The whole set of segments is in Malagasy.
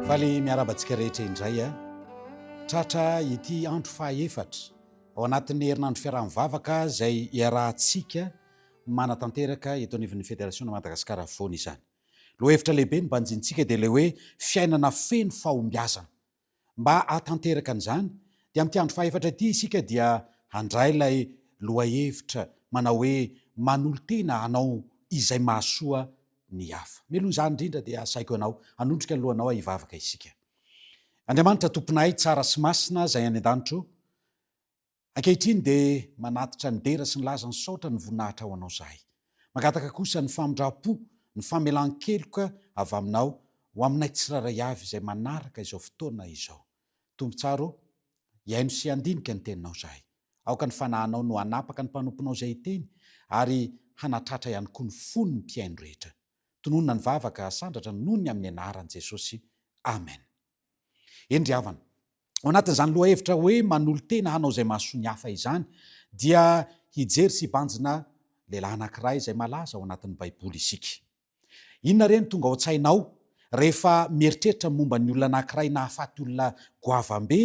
faly miarabantsika rehetra indray a tratra ity andro fahaefatra ao anatin'ny herinandro fiaraha-mivavaka izay iarahantsika manatanteraka eto anivon'ny fédérationa Madagasikara voany izany. Loha hevitra lehibe ny banjintsika dia ilay hoe fiainana feno fahombiazana. Mba hatanteraka an'izany dia amin'ity andro fahaefatra ity isika dia handray ilay loha hevitra manao hoe manolo tena hanao izay mahasoa ny hafa. Meloha izany indrindra dia asaiko ianao hanondrika ny lohanao hivavaka isika. Andriamanitra tomponay tsara sy masina izay any an-danitro, ankehitriny dia manatitra ny dera sy ny laza ny saotra ny voninahitra ho anao zahay. Magataka kosa ny famindrapo, ny famelan-keloka avy aminao ho aminay tsiraray avy izay manaraka izao fotoana izao. Tompotsaro, iaino sy andinika ny teninao zahay. Aoka ny fanahinao no hanapaka ny mpanomponao izay teny ary hanatratra ihany koa ny fony ny mpiaino rehetra. Tononona ny vavaka sandratra noho ny amin'ny anaran'i Jesosy. Amen. Endry havana. Ao anatin'izany loha hevitra hoe manolo tena hanao izay mahasoa ny hafa izany dia hijery sy hibanjina lehilahy anankiray izay malaza ao anatin'ny Baiboly isika. Inona ireny tonga ao an-tsainao rehefa mieritreritra momba ny olona anankiray nahafaty olona goavambe?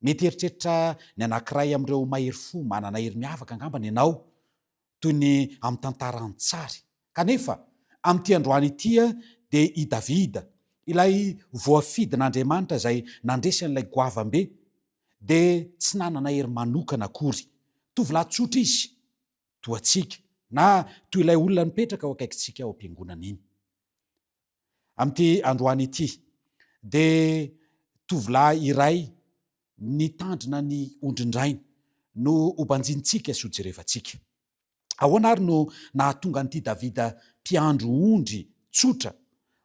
Mety eritreritra ny anankiray amin'ireo mahery fo manana hery miavaka angambany ianao toy ny amin'ny tantaran-tsary. Kanefa amin'ity androany ity dia i Davida, ilay voafidin'Andriamanitra izay nandresy an'ilay goavambe, dia tsy nanana hery manokana akory. Tovolahy tsotra izy, toa antsika, na toy ilay olona nipetraka ao akaikintsika ao am-piangonana iny. Amin'ity androany ity dia tovolahy iray nitandrina ny ondrindraina no hobanjintsika sy hojerevantsika. Ahoana ary no nahatonga an'ity Davida mpiandro ondry tsotra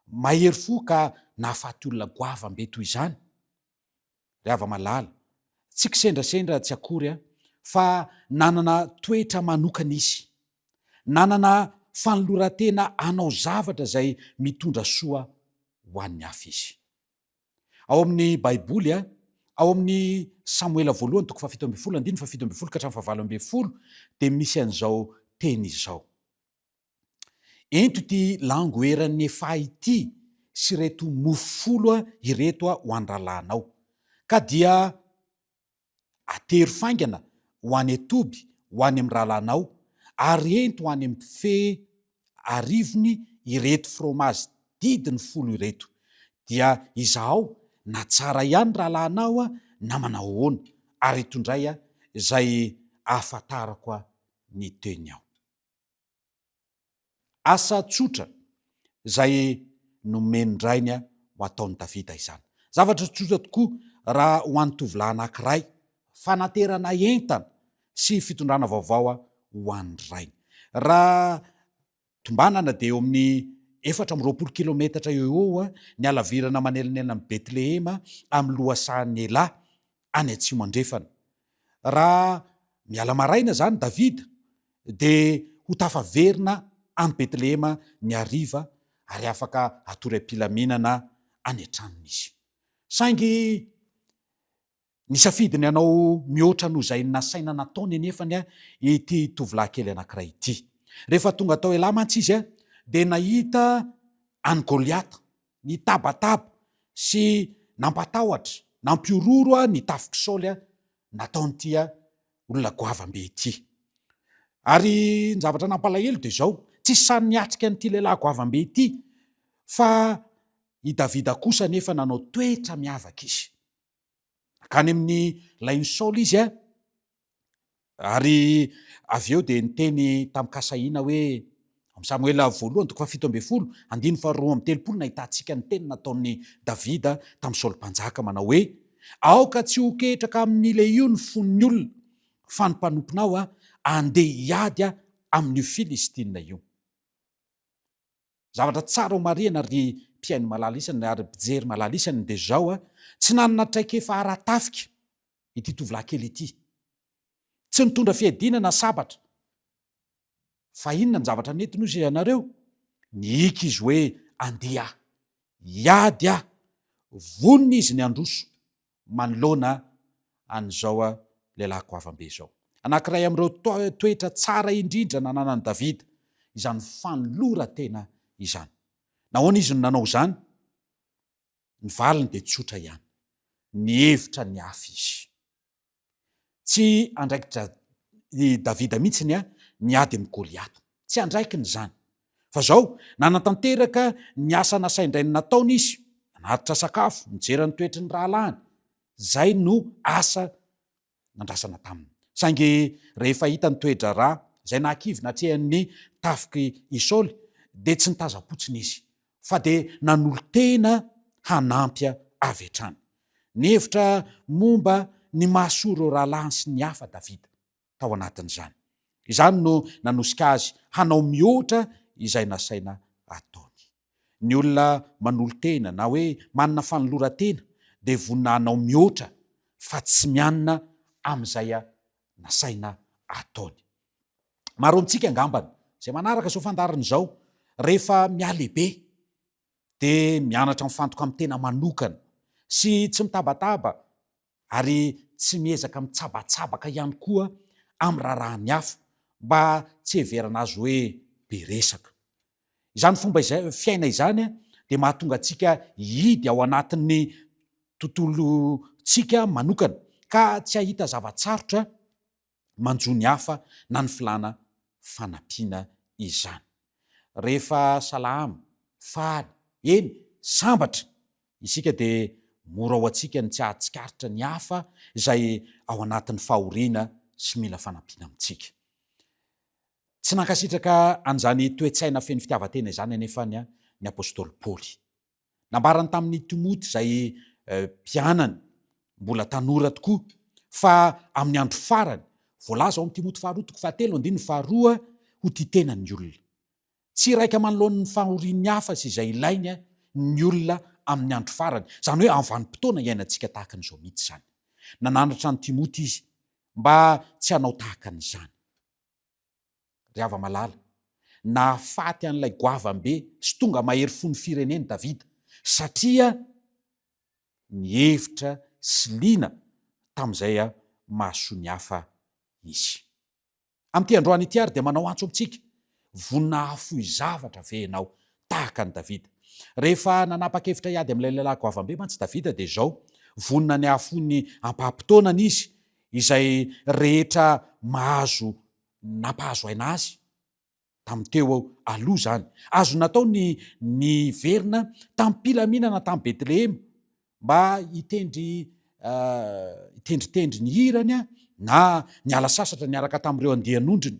mahery fo ka nahafaty olona goavambe toy izany? Rehava malala, tsy kisendrasendra tsy akory fa nanana toetra manokana izy, nanana fanoloran-tena hanao zavatra izay mitondra soa ho an'ny hafa izy. Ao amin'ny Baiboly ao amin'ny Samuela voalohany toko 17 andiny 17 ka hatramin'ny 19 dia misy an'izao teny izao: ento ity langoeran'ny efa ity sy reto mofolo ireto ho andralanao, ka dia atery faingana ho any Etoby ho any amin'ny rahalanao, ary ento ho any amin'ny fe arivony ireto fromazy didiny 10 ireto. Dia izaho na tsara ihany rahalanao na manao ahoana, ary itondray izay ahafantarako ny teny aho. Asa tsotra izay nomendrainy ho ataon'ny Davida izany. Zavatra tsotra tokoa raha ho an'ny tovolahy anankiray, fanaterana entana sy fitondrana vaovao ho an'ny rainy. Raha tombanana dia eo amin'ny 420 kilometatra eo ny alavirana manelinelina amin'ny Betlehema amin'ny lohasahan'ny Ela any Atsimo andrefana. Raha miala maraina izany Davida dia ho tafaverina amin'ny Betlehema ny hariva ary afaka hatory am-pilaminana any an-tranony izy. Saingy nisafidiny ianao mihoatra noho izay nasaina nataony anefany ity tovolahy kely anankiray ity. Rehefa tonga tao Ela mantsy izy dia nahita any Goliata nitabataba sy nampatahotra, nampiororo ny tafiky nataon'ity olona goavambe ity. Ary ny zavatra nampalahelo dia izao, tsy sany niatrika an'ity lehilahy goavambe ity, fa i Davida kosa nefa nanao toetra miavaka izy. Kany amin'ny lainy Saoly izy ary avy eo dia niteny tamin'ny kasahiana hoe, amin'ny Samuela voalohany toko 17 andiny 2:30 nahitantsika ny teny nataon'ny Davida tamin'ny Saoly mpanjaka manao hoe: aoka tsy ho ketraka amin'ilay io ny fon'ny olona fa ny mpanomponao andeha hiady amin'io Filistina io. Zavatra tsara ho marihana ary mpiaino malalisana ary mpijery malalisana dia zao tsy nanana traikefa ara-tafika ity tovolahy kely ity, tsy nitondra fiadinana sabatra, fa inona ny zavatra netiny ozy ianareo? Niika izy hoe andeha hiady vonona izy ny androso manoloana an'izao lehilahy goavambe izao. Anankiray amin'ireo toetra tsara indrindra nananan'i Davida izany fanoloran-tena izany. Nahoana izy no nanao izany? ny valiny de tsotra ihany, ny hevitra ny hafa izy. Tsy andraikitra i Davida mihitsiny niady amin'ny Goliato, tsy andraikiny zany, fa zao nanatanteraka ny asa nasaindrainy nataony izy, nanatitra sakafo, mijery ny toetry ny rahalahiny, zay no asa nandrasana taminy. Saingy rehefa hita ny toedra raha zay nankivy natrehan'ny tafiky Isaoly de tsy nitazapotsiny izy, fa de nanolo-tena hanampia avy hatrany. Ny hevitra momba ny mahasoro rahalahiny sy ny hafa Davida tao anatin'izany. Izany no nanosika azy hanao mihoatra izay nasaina ataony. Ny olona manolo-tena na hoe manana fanoloran-tena de vonina hanao mihoatra fa tsy mianina amin'izay nasaina ataony. Maro amintsika angambany zay manaraka zao fandarin' zao, rehefa mialehibe de mianatra mifantoka amin'ny tena manokana sy tsy mitabataba ary tsy miezaka mitsabatsabaka ihany koa amin'ny raharaha ny hafa mba tsy heverana azy hoe be resaka. Izany fomba izay fiaina izany de mahatonga antsika hidy ao anatin'ny tontolotsika manokana ka tsy ahita zavatsarotra manjo ny hafa na ny filana fanampiana izany. Rehefa salama, faly, eny sambatra isika de mora ao antsika ny tsy ahatsikaritra ny hafa izay ao anatin'ny fahoriana sy mila fanampiana amintsika. Tsy nankasitraka an'izany toe-tsaina feno fitiavan-tena izany anefa ny apôstôly Paoly. Nambarany tamin'ny Timoty izay mpianany mbola tanora tokoa fa amin'ny andro farany, voalaza ao amin'ny Timoty 2:7-2 ho titena ny olona. Tsy raika manoloan'ny fahorian'ny hafa sy izay ilainy ny olona amin'ny andro farany. Zany hoe amin'ny vanim-potoana iainantsika tahaka an'izao mihitsy zany. Nananatra ny Timoty izy mba tsy hanao tahaka an'izany. Ry hava-malala, nahafaty an'ilay goavambe sy tonga mahery fony fireneny Davida satria ny hevitra sy liana tamin'izay mahasoa ny hafa izy. Amin'ity androany ity ary de manao antso amintsika, vonina hafoy zavatra ve ianao tahaka ny Davida. Rehefa nanapa-kevitra hiady amin'ilay lehilahy goavambe mantsy Davida de zao, vonina ny hafony ampaham-potoanany izy izay rehetra nampahazo aina azy tamin'ny teo aloha zany. Azo natao ny verina tamin'ny mpilaminana tamin'ny Betlehema mba hitendritendry ny hirany na ny ala sasatra niaraka tamin'ireo andian'ondriny.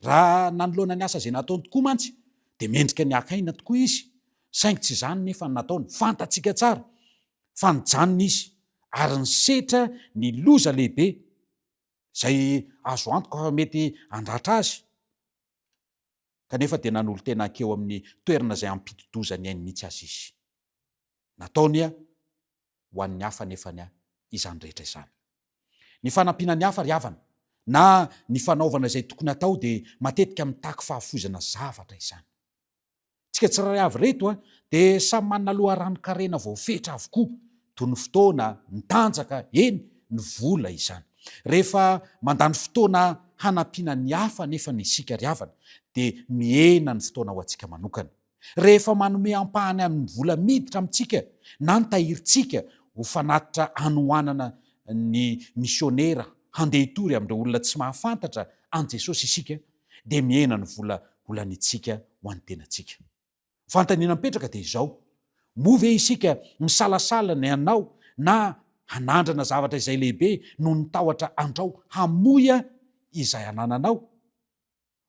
Raha nanoloana ny asa zay nataony tokoa mantsy de mendrika ny akaina tokoa izy, saingy tsy zany nefa ny nataony, fantatsika tsara fa nijanona izy ary nisetra ny loza lehibe zay azo antoka fa mety andratra azy, kanefa de nanolo tena ankeo amin'ny toerana zay ampitodozany ainy mihitsy azy izy. Nataony ho an'ny hafa nefany izany rehetra izany. Ny fanampiana ny hafa ry havana na ny fanaovana izay tokony atao de matetika mitaky fahafozana zavatra izany. Tsika tsiraray avy reto de samy manana loharano-karena voafetra avokoa, toy ny fotoana, ny tanjaka, eny ny vola izany. Rehefa mandany fotoana hanampiana ny hafa nefa ny isika ry havana de mihena ny fotoana ho antsika manokana. Rehefa manome ampahany amin'ny vola miditra amintsika na ny tahiritsika ho fanatitra hanohanana ny misionera handeha hitory amin'ireo olona tsy mahafantatra an' Jesosy isika de mihena ny volanitsika ho an'ny tenantsika. Fantaniana mipetraka de izao, move isika misalasala ny anao na hanandrana zavatra izay lehibe no nitahotra andrao hamoya izay anananao,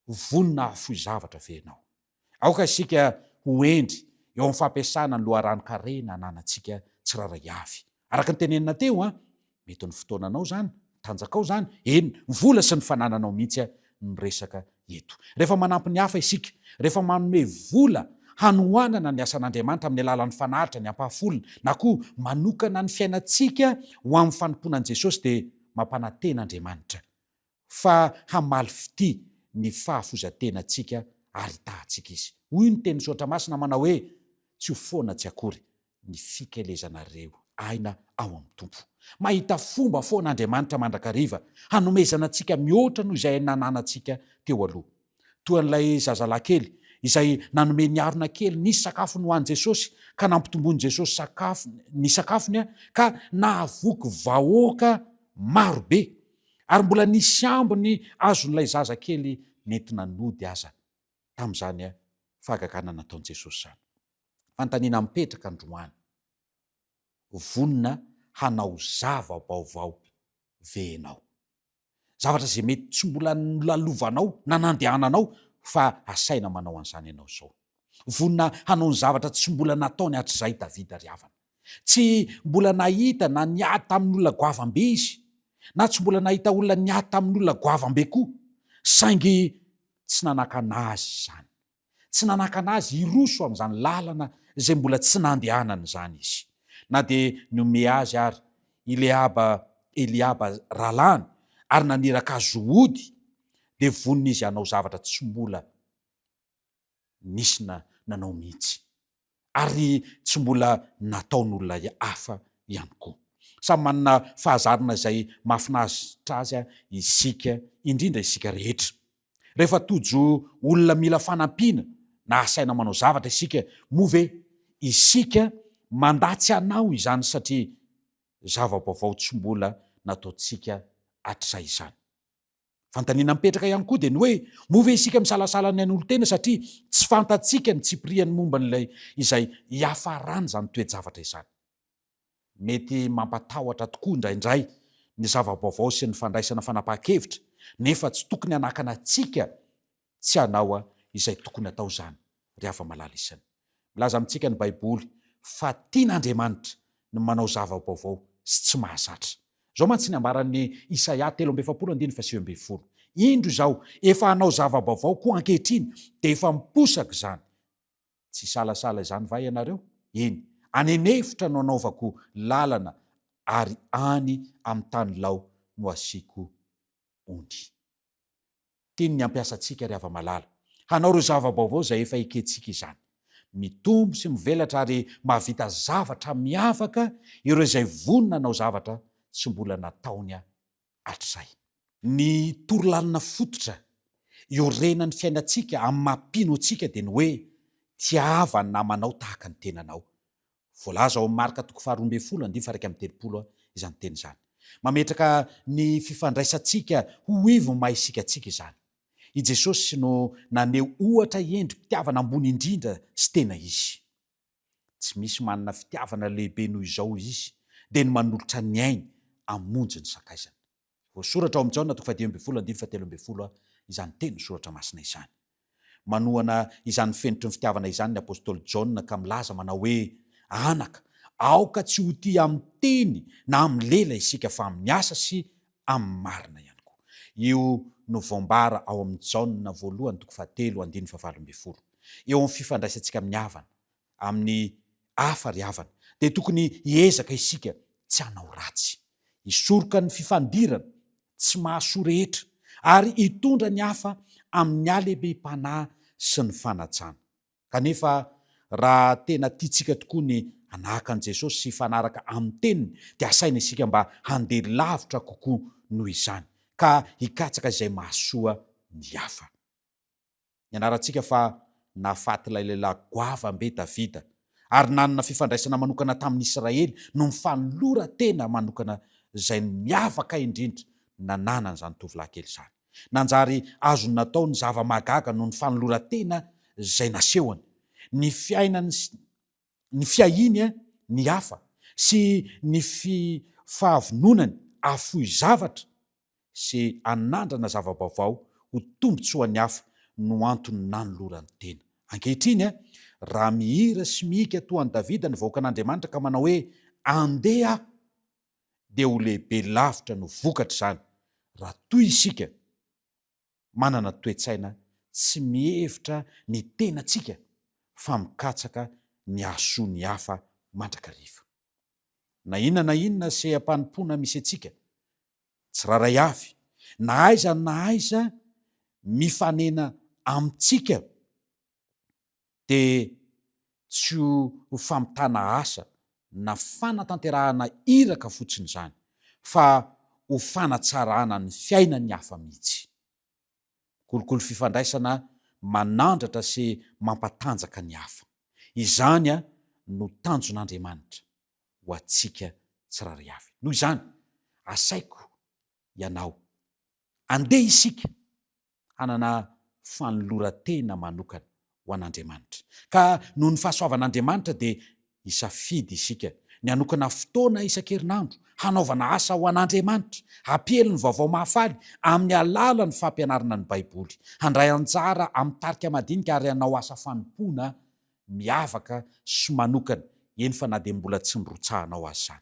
vonina hafoy zavatra ve ianao. Aoka isika ho endry eo amin'ny fampiasana ny loharano-karena ananantsika tsiraray avy. Araka ny tenenina teo mety ny fotoananao zany, tanjakao zany, eny ny vola sy ny fanananao mihitsy ny resaka eto. Rehefa manampy ny hafa isika, rehefa manome vola hanohanana ny asan'Andriamanitra amin'ny alalan'ny fanahitra, ny ampahafolony, na koa manokana ny fiainantsika ho amin'ny fanomponan' Jesosy de mampananten'Andriamanitra fa hamaly fity ny fahafozan-tenantsika ary tahantsika izy. Hoy ny teny misaotra masina manao hoe tsy ho foana tsy akory ny fikelezanareo aina ao amin'ny tompo. Mahita fomba foan'Andriamanitra mandrakariva hanomezana antsika mihoatra noho izay nananantsika teo aloha. Toa n'ilay zazalahy kely izay nanome ny arona kely nisy sakafo ny ho an' Jesosy ka nampitombony Jesosy ny sakafony ka nahavoky vahoaka marobe ary mbola nisy ambiny azon'ilay zaza kely nentina nody aza tamin'izany fahagagana nataon'i Jesosy zany. Fanontaniana mipetraka androany, vonina hanao zava-baovao ve ianao? Zavatra zay mety tsy mbola nolalovanao na nandehananao fa asaina manao an'izany ianao zao. Vonina hanao ny zavatra tsy mbola nataony hatr'izay Davida ry havana. Tsy mbola nahita na niady tamin'olona goavambe izy, na tsy mbola nahita olona niady tamin'olona goavambe koa, saingy tsy nanakanazy izany. Tsy nanakanazy hiroso amin'izany lalana izay mbola tsy nandehanana izany izy. Na dia nome azy ary Eliaba ralany ary naneraka azy ody, dia vonina izy hanao zavatra tsy mbola nisy nanao mihitsy ary tsy mbola nataon'olona hafa ihany koa. Samy manana fahazarana izay mahafinaritra azy isika, indrindra isika rehetra. Rehefa tojo olona mila fanampiana na asaina manao zavatra isika, moa ve isika mandatsy anao izany satria zava-baovao tsy mbola nataontsika hatr'izay izany. Fanontaniana mipetraka ihany koa dia ny hoe moa ve isika misalasala ny an'olo tena satria tsy fantatsika ny tsipiriany momba n'ilay izay hiafarany izany toe-javatra izany. Mety mampatahotra tokoa indraindray ny zava-baovao sy ny fandraisana fanapahan-kevitra, nefa tsy tokony hanakana antsika tsy hanao izay tokony atao izany ry hava-malala isany. Milaza amintsika ny Baiboly fa tian'Andriamanitra ny manao zava-baovao sy tsy mahazatra. Zao mantsy ny ambaran'ny Isaia 3:7-20. Indro izao efa hanao zava-baovao koa ankehitriny dia efa miposaka izany. Tsy salasala izany va ianareo? Eny, anenefitra no anaovako lalana ary any amin'ny tany lao no asiako ondy. Tiany ny ampiasa antsika ry hava-malala, hanao ireo zava-baovao izay efa ekentsika izany. Mitombo sy mivelatra ary mahavita zavatra miavaka ireo izay vonina hanao zavatra tsy mbola nataony hatr'izay. Ny torolalina fototra iorenan'ny fiainantsika amin'ny mampino antsika dia ny hoe tiava ny namanao tahaka ny tenanao. Voalaza ao amin'ny Marka 12:1-3 izany teny izany. Mametraka ny fifandraisantsika ho ivo maha isika antsika izany. I Jesosy no naneho ohatra endrim-pitiavana ambony indrindra sy tena izy. Tsy misy manana fitiavana lehibe noho izao izy dia ny manolotra ny ainy amonjy ny sakaizana. Voasoratra ao amin'ny Jaona 2:13 izany teny soratra masina izany. Manohana izany fenitry ny fitiavana izany ny apôstôly Jaona ka milaza manao hoe: anaka, aoka tsy ho ty amin'ny teny na amin'ny lela isika fa amin'ny asa sy amin'ny marina ihany koa. Io no voambara ao amin'ny Jaona 1:7-20. Eo amin'ny fifandraisantsika amin'ny havana, amin'ny hafa ry havana, dia tokony hiezaka isika tsy hanao ratsy, hisoroka ny fifandirana, tsy mahasoa rehetra ary hitondra ny hafa amin'ny halehibe-panahy sy ny fanatsana. Kanefa raha tena tiantsika tokoa ny hanahaka an'i Jesosy sy fanaraka amin'ny teniny, dia asaina isika mba handeha lavitra kokoa noho izany ka hikatsaka izay mahasoa ny hafa. Ianarantsika fa nahafaty ilay lehilahy goavambe Davida ary nanana fifandraisana manokana tamin'ny Israely no ny fanoloran-tena manokana izay miavaka indrindra nananany izany tovolahy kely izany. Nanjary azony natao ny zava-magaga no ny fanoloran-tena izay nasehony. Ny fiainany, ny fiahiny, ny hafa sy ny fahavononany afohy zavatra sy anandrana zava-baovao ho tombotsoa ny hafa no antony nanolorany tena. Ankehitriny raha mihira sy mihika toa an'i Davida ny vahoaka an'Andriamanitra ka manao hoe andeha dia ho lehibe lavitra no vokatra izany. Raha toy isika manana toe-tsaina tsy mihevitra ny tenantsika fa mikatsaka ny hahasoa ny hafa mandrakariva. Na inona seham-panimpona misy antsika, tsiraray avy, na aiza mifanena amintsika dia tsy ho famitana asa na fanatanterahana iraka fotsiny izany, fa ho fanatsarana ny fiainan'ny hafa mihitsy. Kolokolo fifandraisana manandratra sy mampatanjaka ny hafa. Izany a no tanjon'Andriamanitra ho atsika tsirairay avy. Noho izany asaiko ianao andeha isika hanana fanolorantena manokana ho an'Andriamanitra. Ka noho ny fahasoavan'Andriamanitra dia isafidy isika ny anokana fotoana isan-kerinandro hanaovana asa ho an'Andriamanitra, hapiely ny vaovao mahafaly amin'ny alalan'ny fampianarana ny Baiboly, handray anjara amin'ny tarika madinika ary hanao asa fanompoana miavaka sy manokana, eny fa na dia mbola tsy nirotsahanao azy izany.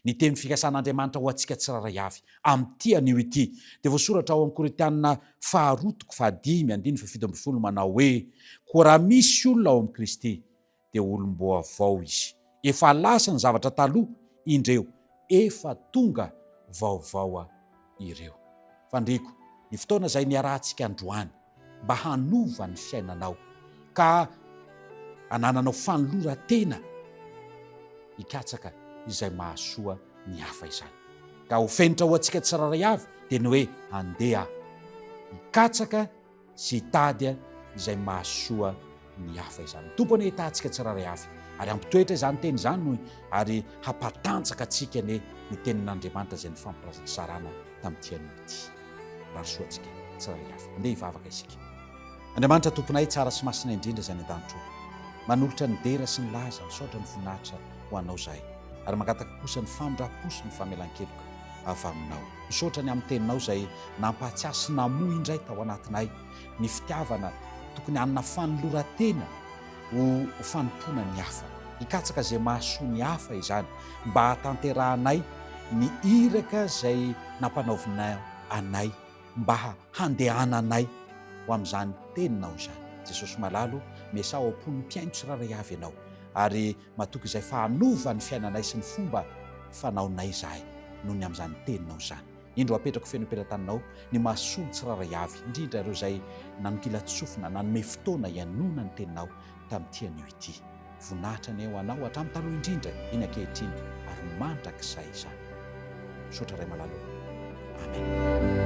Ny teny fikasan'Andriamanitra ho antsika tsiraray avy amin'ity anio ity dia voasoratra ao amin'ny Korintianina 2:5-7 manao hoe: koa raha misy olona ao amin'ny Kristy dia olom-boavao izy, efa lasa ny zavatra taloha, indreo efa tonga vaovao ireo. Fandriko, ny fotoana izay niarahantsika androany mba hanova ny fiainanao ka hanananao fanolorantena hikatsaka izay mahasoa ny hafa izany. Ka ho fenitra ho antsika tsiraray avy dia ny hoe andeha hikatsaka sy hitady izay mahasoa ny hafa izany. Tompony hitantsika tsiraray avy ary ampitoetra izany teny izany ary hampatanjaka antsika ny tenin'Andriamanitra izay ny fampizarana tamin'ity an'ity. Rahasoa antsika tsiraray avy. Andeha hivavaka isika. Andriamanitra tomponay tsara sy masina indrindra izay ny an-danitro, manolotra ny dera sy ny laza, misaotra ny voninahitra ho anao izahay ary mangataka kosa ny famindram-po sy ny famelan-keloka avy aminao. Misaotra ny amin'ny teninao izay nampahatsiahy sy namoy indray tao anatinay ny fitiavana tokony hanana fanolorantena ho fanompoana ny hafa, hikatsaka izay mahasoa ny hafa izany mba hatanterahanay ny iraka izay nampanaovinay anay, mba handehananay ho amin'izany teninao izany. Jesosy malalo, miasa ao am-pon'ny mpiaino tsiraray avy ianao ary matoky izay fahanova ny fiainanay sy ny fomba fanaonay izahay noho ny amin'izany teninao izany. Indro apetrako feno am-pelantaninao ny mahasoa tsiraray avy, indrindra ireo izay nanonkilatsofina, nanome fotoana hianona ny teninao tamin'ity anio ity. Voninahitra ny eo anao hatramin'ny taloha indrindra eny ankehitriny ary mandrakizay izany. Misaotra ray malalo. Amen.